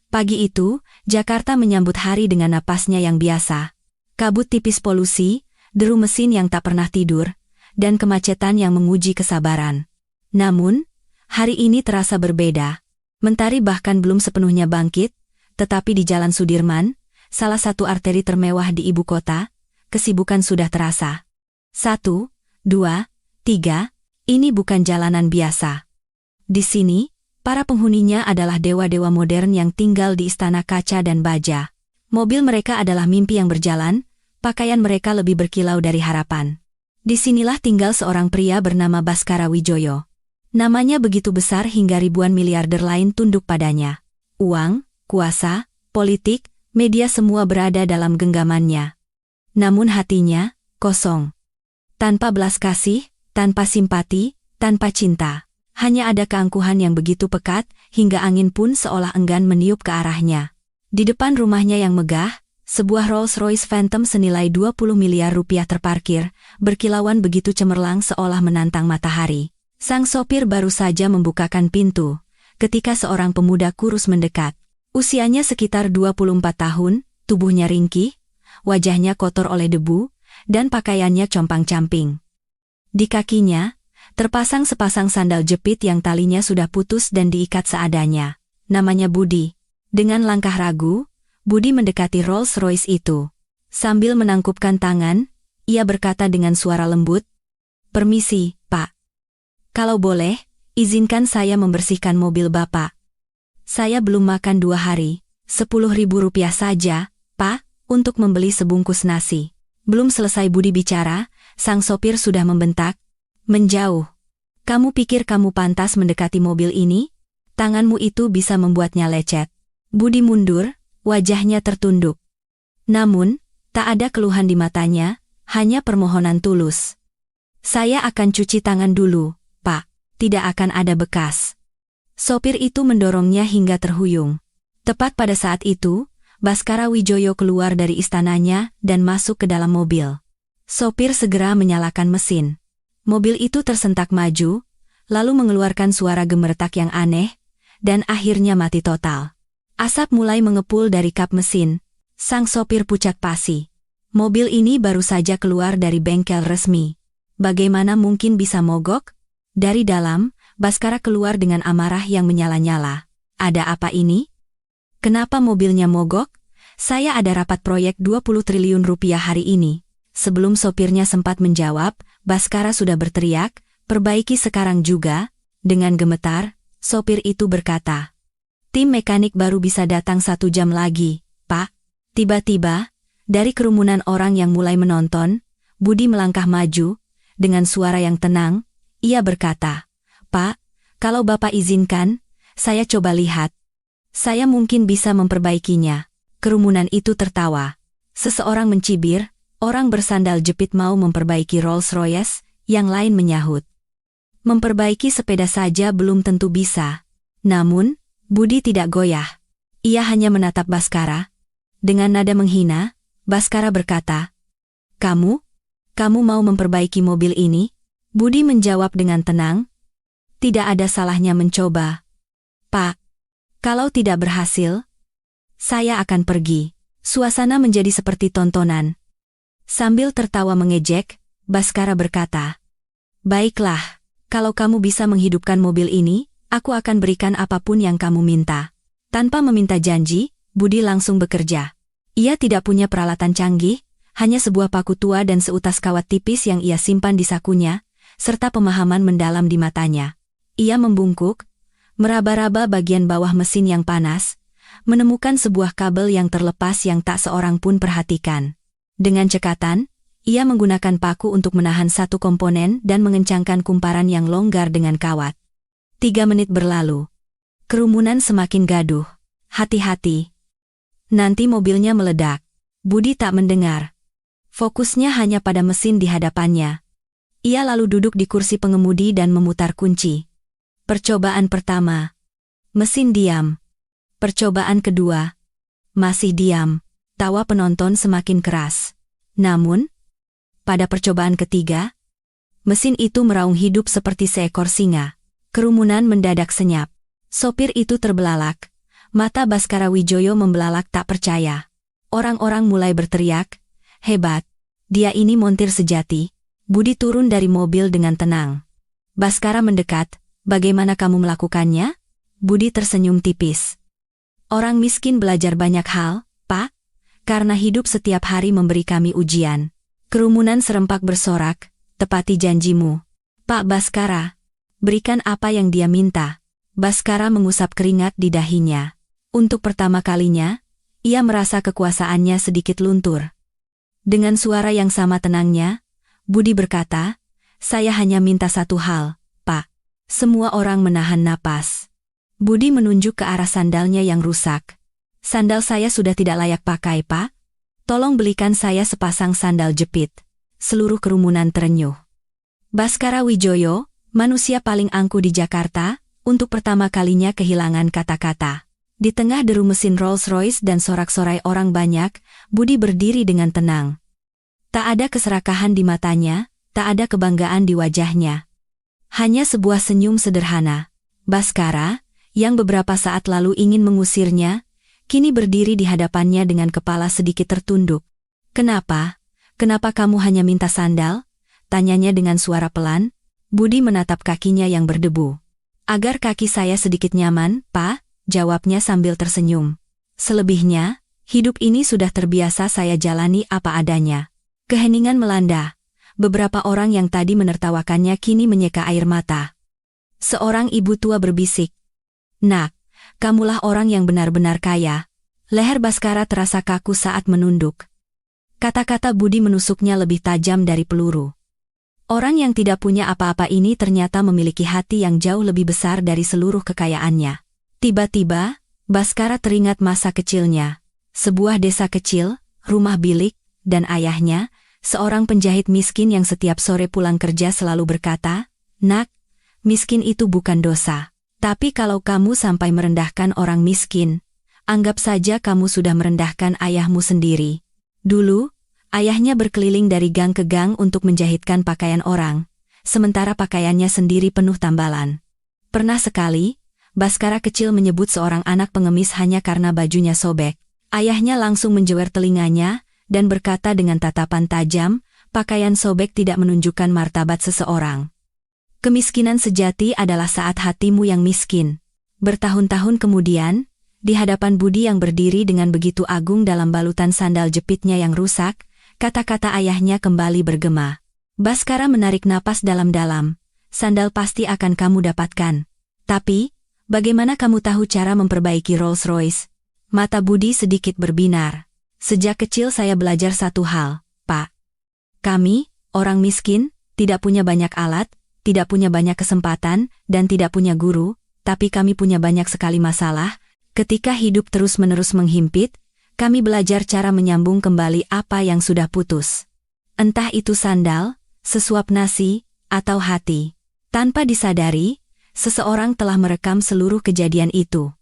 Pagi itu, Jakarta menyambut hari dengan napasnya yang biasa. Kabut tipis polusi, deru mesin yang tak pernah tidur, dan kemacetan yang menguji kesabaran. Namun, hari ini terasa berbeda. Mentari bahkan belum sepenuhnya bangkit, tetapi di Jalan Sudirman, salah satu arteri termewah di ibu kota, kesibukan sudah terasa. 1, 2, 3, ini bukan jalanan biasa. Di sini, para penghuninya adalah dewa-dewa modern yang tinggal di istana kaca dan baja. Mobil mereka adalah mimpi yang berjalan, pakaian mereka lebih berkilau dari harapan. Disinilah tinggal seorang pria bernama Baskara Wijoyo. Namanya begitu besar hingga ribuan miliarder lain tunduk padanya. Uang, kuasa, politik, media semua berada dalam genggamannya. Namun hatinya, kosong. Tanpa belas kasih, tanpa simpati, tanpa cinta. Hanya ada keangkuhan yang begitu pekat, hingga angin pun seolah enggan meniup ke arahnya. Di depan rumahnya yang megah, sebuah Rolls-Royce Phantom senilai 20 miliar rupiah terparkir, berkilauan begitu cemerlang seolah menantang matahari. Sang sopir baru saja membukakan pintu, ketika seorang pemuda kurus mendekat. Usianya sekitar 24 tahun, tubuhnya ringkih, wajahnya kotor oleh debu, dan pakaiannya compang-camping. Di kakinya, terpasang sepasang sandal jepit yang talinya sudah putus dan diikat seadanya. Namanya Budi. Dengan langkah ragu, Budi mendekati Rolls-Royce itu. Sambil menangkupkan tangan, ia berkata dengan suara lembut, "Permisi, Pak. Kalau boleh, izinkan saya membersihkan mobil Bapak. Saya belum makan 2 hari, 10.000 rupiah saja, Pak, untuk membeli sebungkus nasi." Belum selesai Budi bicara, sang sopir sudah membentak, "Menjauh. Kamu pikir kamu pantas mendekati mobil ini? Tanganmu itu bisa membuatnya lecet." Budi mundur, wajahnya tertunduk. Namun, tak ada keluhan di matanya, hanya permohonan tulus. "Saya akan cuci tangan dulu, Pak. Tidak akan ada bekas." Sopir itu mendorongnya hingga terhuyung. Tepat pada saat itu, Baskara Wijoyo keluar dari istananya dan masuk ke dalam mobil. Sopir segera menyalakan mesin. Mobil itu tersentak maju, lalu mengeluarkan suara gemeretak yang aneh, dan akhirnya mati total. Asap mulai mengepul dari kap mesin. Sang sopir pucat pasi. Mobil ini baru saja keluar dari bengkel resmi. Bagaimana mungkin bisa mogok? Dari dalam, Baskara keluar dengan amarah yang menyala-nyala. "Ada apa ini? Kenapa mobilnya mogok? Saya ada rapat proyek 20 triliun rupiah hari ini." Sebelum sopirnya sempat menjawab, Baskara sudah berteriak, "Perbaiki sekarang juga." Dengan gemetar, sopir itu berkata, "Tim mekanik baru bisa datang 1 jam lagi, Pak." Tiba-tiba, dari kerumunan orang yang mulai menonton, Budi melangkah maju. Dengan suara yang tenang, ia berkata, "Pak, kalau Bapak izinkan, saya coba lihat. Saya mungkin bisa memperbaikinya." Kerumunan itu tertawa. Seseorang mencibir, orang bersandal jepit mau memperbaiki Rolls-Royce, yang lain menyahut, "Memperbaiki sepeda saja belum tentu bisa." Namun, Budi tidak goyah. Ia hanya menatap Baskara. Dengan nada menghina, Baskara berkata, Kamu mau memperbaiki mobil ini?" Budi menjawab dengan tenang, "Tidak ada salahnya mencoba, Pak. Kalau tidak berhasil, saya akan pergi." Suasana menjadi seperti tontonan. Sambil tertawa mengejek, Baskara berkata, "Baiklah, kalau kamu bisa menghidupkan mobil ini, aku akan berikan apapun yang kamu minta." Tanpa meminta janji, Budi langsung bekerja. Ia tidak punya peralatan canggih, hanya sebuah paku tua dan seutas kawat tipis yang ia simpan di sakunya, serta pemahaman mendalam di matanya. Ia membungkuk, meraba-raba bagian bawah mesin yang panas, menemukan sebuah kabel yang terlepas yang tak seorang pun perhatikan. Dengan cekatan, ia menggunakan paku untuk menahan satu komponen dan mengencangkan kumparan yang longgar dengan kawat. 3 menit berlalu. Kerumunan semakin gaduh. "Hati-hati. Nanti mobilnya meledak." Budi tak mendengar. Fokusnya hanya pada mesin di hadapannya. Ia lalu duduk di kursi pengemudi dan memutar kunci. Percobaan pertama. Mesin diam. Percobaan kedua. Masih diam. Tawa penonton semakin keras. Namun, pada percobaan ketiga, mesin itu meraung hidup seperti seekor singa. Kerumunan mendadak senyap. Sopir itu terbelalak. Mata Baskara Wijoyo membelalak tak percaya. Orang-orang mulai berteriak, "Hebat! Dia ini montir sejati." Budi turun dari mobil dengan tenang. Baskara mendekat, "Bagaimana kamu melakukannya?" Budi tersenyum tipis. "Orang miskin belajar banyak hal, Pak. Karena hidup setiap hari memberi kami ujian." Kerumunan serempak bersorak, "Tepati janjimu, Pak Baskara. Berikan apa yang dia minta." Baskara mengusap keringat di dahinya. Untuk pertama kalinya, ia merasa kekuasaannya sedikit luntur. Dengan suara yang sama tenangnya, Budi berkata, "Saya hanya minta satu hal, Pak." Semua orang menahan napas. Budi menunjuk ke arah sandalnya yang rusak. "Sandal saya sudah tidak layak pakai, Pak. Tolong belikan saya sepasang sandal jepit." Seluruh kerumunan terenyuh. Baskara Wijoyo, manusia paling angkuh di Jakarta, untuk pertama kalinya kehilangan kata-kata. Di tengah deru mesin Rolls-Royce dan sorak-sorai orang banyak, Budi berdiri dengan tenang. Tak ada keserakahan di matanya, tak ada kebanggaan di wajahnya. Hanya sebuah senyum sederhana. Baskara, yang beberapa saat lalu ingin mengusirnya, kini berdiri di hadapannya dengan kepala sedikit tertunduk. "Kenapa? Kenapa kamu hanya minta sandal?" tanyanya dengan suara pelan. Budi menatap kakinya yang berdebu. "Agar kaki saya sedikit nyaman, Pak," jawabnya sambil tersenyum. "Selebihnya, hidup ini sudah terbiasa saya jalani apa adanya." Keheningan melanda. Beberapa orang yang tadi menertawakannya kini menyeka air mata. Seorang ibu tua berbisik, "Nak, kamulah orang yang benar-benar kaya." Leher Baskara terasa kaku saat menunduk. Kata-kata Budi menusuknya lebih tajam dari peluru. Orang yang tidak punya apa-apa ini ternyata memiliki hati yang jauh lebih besar dari seluruh kekayaannya. Tiba-tiba, Baskara teringat masa kecilnya. Sebuah desa kecil, rumah bilik, dan ayahnya, seorang penjahit miskin yang setiap sore pulang kerja selalu berkata, "Nak, miskin itu bukan dosa. Tapi kalau kamu sampai merendahkan orang miskin, anggap saja kamu sudah merendahkan ayahmu sendiri." Dulu, ayahnya berkeliling dari gang ke gang untuk menjahitkan pakaian orang, sementara pakaiannya sendiri penuh tambalan. Pernah sekali, Baskara kecil menyebut seorang anak pengemis hanya karena bajunya sobek. Ayahnya langsung menjewer telinganya, dan berkata dengan tatapan tajam, "Pakaian sobek tidak menunjukkan martabat seseorang. Kemiskinan sejati adalah saat hatimu yang miskin." Bertahun-tahun kemudian, di hadapan Budi yang berdiri dengan begitu agung dalam balutan sandal jepitnya yang rusak, kata-kata ayahnya kembali bergema. Baskara menarik napas dalam-dalam. "Sandal pasti akan kamu dapatkan. Tapi, bagaimana kamu tahu cara memperbaiki Rolls-Royce?" Mata Budi sedikit berbinar. "Sejak kecil saya belajar satu hal, Pak. Kami, orang miskin, tidak punya banyak alat, tidak punya banyak kesempatan, dan tidak punya guru, tapi kami punya banyak sekali masalah. Ketika hidup terus-menerus menghimpit, kami belajar cara menyambung kembali apa yang sudah putus. Entah itu sandal, sesuap nasi, atau hati." Tanpa disadari, seseorang telah merekam seluruh kejadian itu.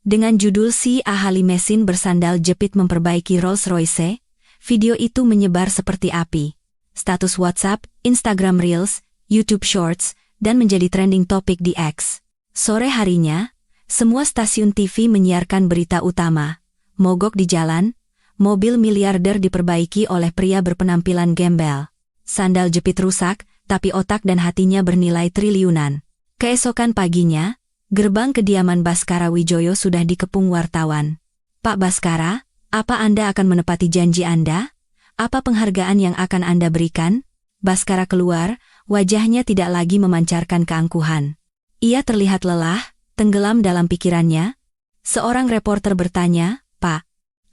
Dengan judul "Si Ahli Mesin Bersandal Jepit Memperbaiki Rolls-Royce", video itu menyebar seperti api. Status WhatsApp, Instagram Reels, YouTube Shorts, dan menjadi trending topik di X. Sore harinya, semua stasiun TV menyiarkan berita utama. Mogok di jalan, mobil miliarder diperbaiki oleh pria berpenampilan gembel. Sandal jepit rusak, tapi otak dan hatinya bernilai triliunan. Keesokan paginya, gerbang kediaman Baskara Wijoyo sudah dikepung wartawan. "Pak Baskara, apa Anda akan menepati janji Anda? Apa penghargaan yang akan Anda berikan?" Baskara keluar, wajahnya tidak lagi memancarkan keangkuhan. Ia terlihat lelah, tenggelam dalam pikirannya. Seorang reporter bertanya, "Pak,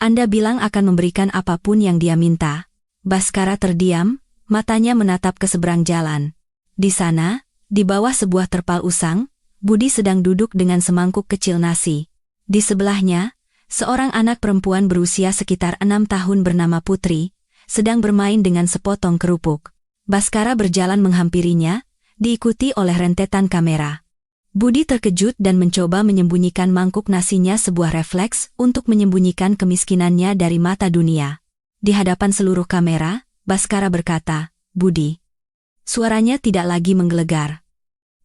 Anda bilang akan memberikan apapun yang dia minta." Baskara terdiam, matanya menatap ke seberang jalan. Di sana, di bawah sebuah terpal usang, Budi sedang duduk dengan semangkuk kecil nasi. Di sebelahnya, seorang anak perempuan berusia sekitar 6 tahun bernama Putri, sedang bermain dengan sepotong kerupuk. Baskara berjalan menghampirinya, diikuti oleh rentetan kamera. Budi terkejut dan mencoba menyembunyikan mangkuk nasinya, sebuah refleks untuk menyembunyikan kemiskinannya dari mata dunia. Di hadapan seluruh kamera, Baskara berkata, "Budi." Suaranya tidak lagi menggelegar.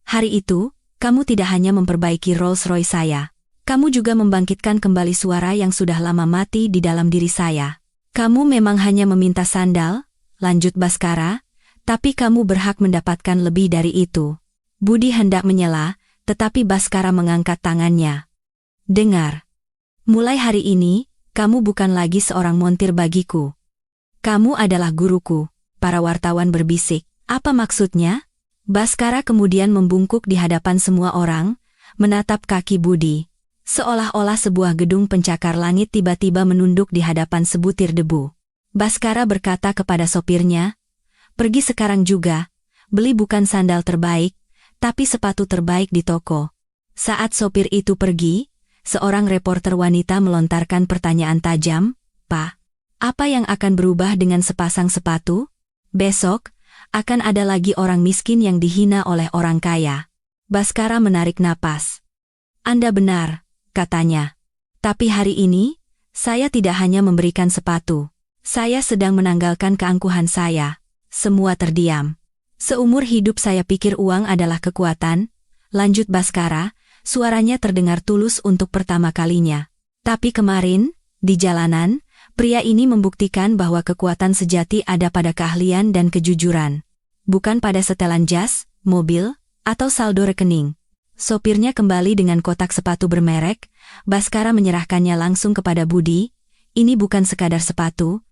"Hari itu, kamu tidak hanya memperbaiki Rolls-Royce saya. Kamu juga membangkitkan kembali suara yang sudah lama mati di dalam diri saya. Kamu memang hanya meminta sandal, lanjut Baskara, tapi kamu berhak mendapatkan lebih dari itu. Budi hendak menyela, tetapi Baskara mengangkat tangannya. Dengar. Mulai hari ini, kamu bukan lagi seorang montir bagiku. Kamu adalah guruku, para wartawan berbisik. Apa maksudnya? Baskara kemudian membungkuk di hadapan semua orang, menatap kaki Budi. Seolah-olah sebuah gedung pencakar langit tiba-tiba menunduk di hadapan sebutir debu. Baskara berkata kepada sopirnya, "Pergi sekarang juga, beli bukan sandal terbaik, tapi sepatu terbaik di toko." Saat sopir itu pergi, seorang reporter wanita melontarkan pertanyaan tajam, "Pak, apa yang akan berubah dengan sepasang sepatu? Besok, akan ada lagi orang miskin yang dihina oleh orang kaya." Baskara menarik napas. "Anda benar," katanya. "Tapi hari ini, saya tidak hanya memberikan sepatu. Saya sedang menanggalkan keangkuhan saya." Semua terdiam. "Seumur hidup saya pikir uang adalah kekuatan," lanjut Baskara, suaranya terdengar tulus untuk pertama kalinya. "Tapi kemarin, di jalanan, pria ini membuktikan bahwa kekuatan sejati ada pada keahlian dan kejujuran. Bukan pada setelan jas, mobil, atau saldo rekening." Sopirnya kembali dengan kotak sepatu bermerek. Baskara menyerahkannya langsung kepada Budi. "Ini bukan sekadar sepatu.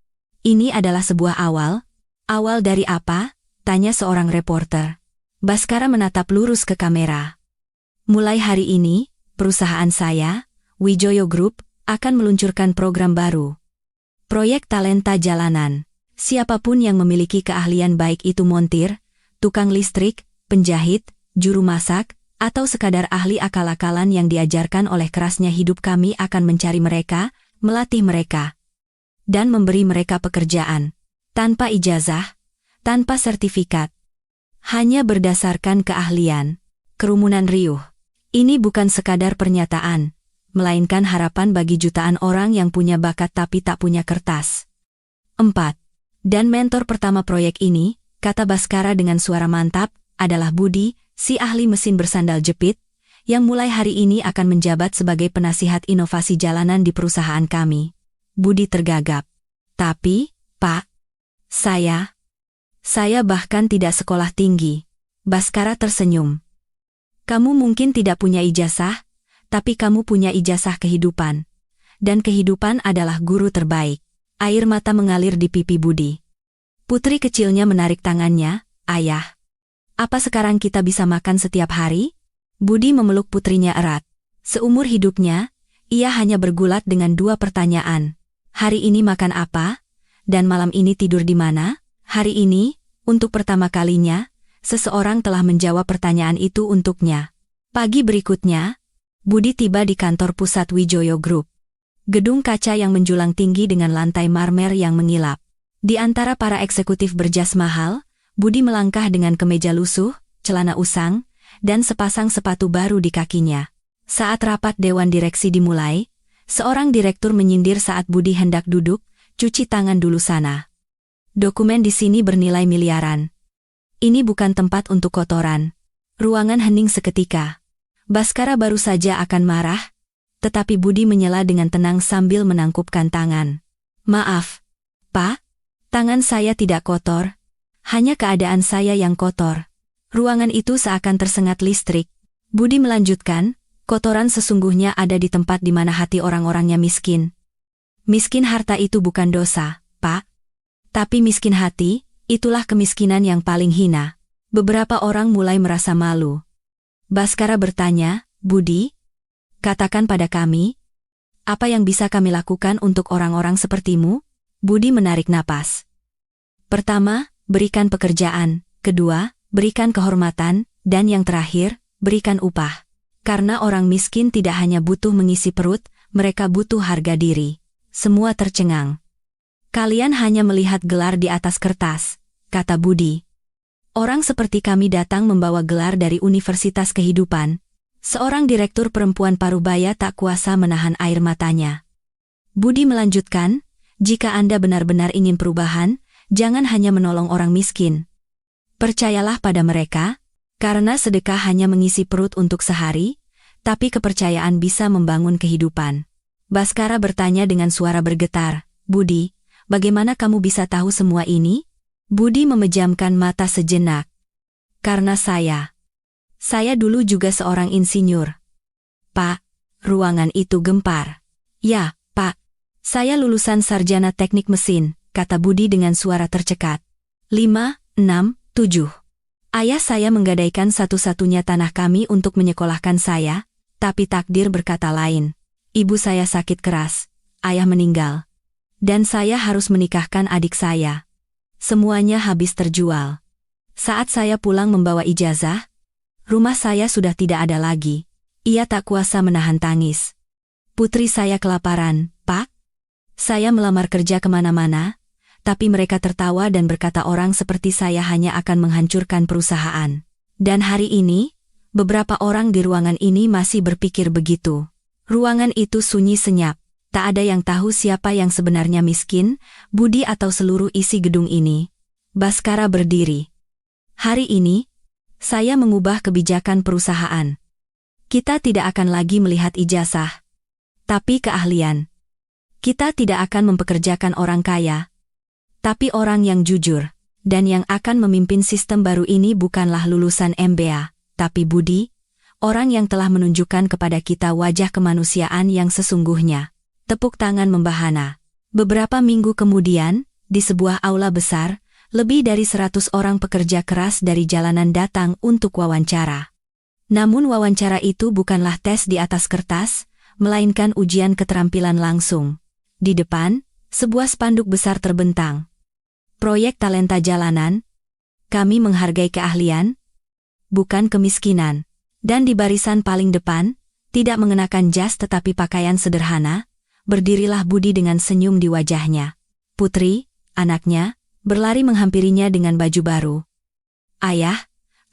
Ini adalah sebuah awal." "Awal dari apa?" tanya seorang reporter. Baskara menatap lurus ke kamera. "Mulai hari ini, perusahaan saya, Wijoyo Group, akan meluncurkan program baru. Proyek Talenta Jalanan. Siapapun yang memiliki keahlian baik itu montir, tukang listrik, penjahit, juru masak, atau sekadar ahli akal-akalan yang diajarkan oleh kerasnya hidup, kami akan mencari mereka, melatih mereka, dan memberi mereka pekerjaan. Tanpa ijazah, tanpa sertifikat. Hanya berdasarkan keahlian." Kerumunan riuh. Ini bukan sekadar pernyataan, melainkan harapan bagi jutaan orang yang punya bakat tapi tak punya kertas. 4. Dan mentor pertama proyek ini, kata Baskara dengan suara mantap, adalah Budi, si ahli mesin bersandal jepit, yang mulai hari ini akan menjabat sebagai penasihat inovasi jalanan di perusahaan kami. Budi tergagap. "Tapi, Pak, saya bahkan tidak sekolah tinggi." Baskara tersenyum. "Kamu mungkin tidak punya ijazah, tapi kamu punya ijazah kehidupan. Dan kehidupan adalah guru terbaik." Air mata mengalir di pipi Budi. Putri kecilnya menarik tangannya. "Ayah, apa sekarang kita bisa makan setiap hari?" Budi memeluk putrinya erat. Seumur hidupnya, ia hanya bergulat dengan dua pertanyaan. Hari ini makan apa? Dan malam ini tidur di mana? Hari ini, untuk pertama kalinya, seseorang telah menjawab pertanyaan itu untuknya. Pagi berikutnya, Budi tiba di kantor pusat Wijoyo Group. Gedung kaca yang menjulang tinggi dengan lantai marmer yang mengilap. Di antara para eksekutif berjas mahal, Budi melangkah dengan kemeja lusuh, celana usang, dan sepasang sepatu baru di kakinya. Saat rapat dewan direksi dimulai, seorang direktur menyindir saat Budi hendak duduk, "Cuci tangan dulu sana. Dokumen di sini bernilai miliaran. Ini bukan tempat untuk kotoran." Ruangan hening seketika. Baskara baru saja akan marah, tetapi Budi menyela dengan tenang sambil menangkupkan tangan. "Maaf, Pak, tangan saya tidak kotor. Hanya keadaan saya yang kotor." Ruangan itu seakan tersengat listrik. Budi melanjutkan, "Kotoran sesungguhnya ada di tempat di mana hati orang-orangnya miskin. Miskin harta itu bukan dosa, Pak. Tapi miskin hati, itulah kemiskinan yang paling hina." Beberapa orang mulai merasa malu. Baskara bertanya, "Budi, katakan pada kami, apa yang bisa kami lakukan untuk orang-orang sepertimu?" Budi menarik napas. "Pertama, berikan pekerjaan. Kedua, berikan kehormatan. Dan yang terakhir, berikan upah. Karena orang miskin tidak hanya butuh mengisi perut, mereka butuh harga diri." Semua tercengang. "Kalian hanya melihat gelar di atas kertas," kata Budi. "Orang seperti kami datang membawa gelar dari Universitas Kehidupan." Seorang direktur perempuan parubaya tak kuasa menahan air matanya. Budi melanjutkan, "Jika Anda benar-benar ingin perubahan, jangan hanya menolong orang miskin. Percayalah pada mereka, karena sedekah hanya mengisi perut untuk sehari, Tapi kepercayaan bisa membangun kehidupan. Baskara bertanya dengan suara bergetar, Budi, bagaimana kamu bisa tahu semua ini? Budi memejamkan mata sejenak. Karena saya dulu juga seorang insinyur. Pak, ruangan itu gempar. Ya, Pak, saya lulusan sarjana teknik mesin, kata Budi dengan suara tercekat. 5, 6, 7. Ayah saya menggadaikan satu-satunya tanah kami untuk menyekolahkan saya, tapi takdir berkata lain. Ibu saya sakit keras, ayah meninggal. Dan saya harus menikahkan adik saya. Semuanya habis terjual. Saat saya pulang membawa ijazah, rumah saya sudah tidak ada lagi. Ia tak kuasa menahan tangis. Putri saya kelaparan, Pak. Saya melamar kerja kemana-mana, tapi mereka tertawa dan berkata orang seperti saya hanya akan menghancurkan perusahaan. Dan hari ini, beberapa orang di ruangan ini masih berpikir begitu. Ruangan itu sunyi senyap. Tak ada yang tahu siapa yang sebenarnya miskin, Budi atau seluruh isi gedung ini. Baskara berdiri. Hari ini, saya mengubah kebijakan perusahaan. Kita tidak akan lagi melihat ijazah, tapi keahlian. Kita tidak akan mempekerjakan orang kaya, tapi orang yang jujur. Dan yang akan memimpin sistem baru ini bukanlah lulusan MBA, tapi Budi, orang yang telah menunjukkan kepada kita wajah kemanusiaan yang sesungguhnya. Tepuk tangan membahana. Beberapa minggu kemudian, di sebuah aula besar, lebih dari 100 orang pekerja keras dari jalanan datang untuk wawancara. Namun wawancara itu bukanlah tes di atas kertas, melainkan ujian keterampilan langsung. Di depan, sebuah spanduk besar terbentang. Proyek talenta jalanan. Kami menghargai keahlian, bukan kemiskinan. Dan di barisan paling depan, tidak mengenakan jas tetapi pakaian sederhana, berdirilah Budi dengan senyum di wajahnya. Putri, anaknya, berlari menghampirinya dengan baju baru. Ayah,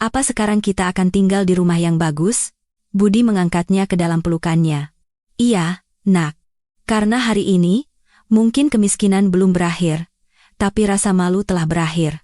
apa sekarang kita akan tinggal di rumah yang bagus? Budi mengangkatnya ke dalam pelukannya. Iya, nak. Karena hari ini, mungkin kemiskinan belum berakhir, tapi rasa malu telah berakhir.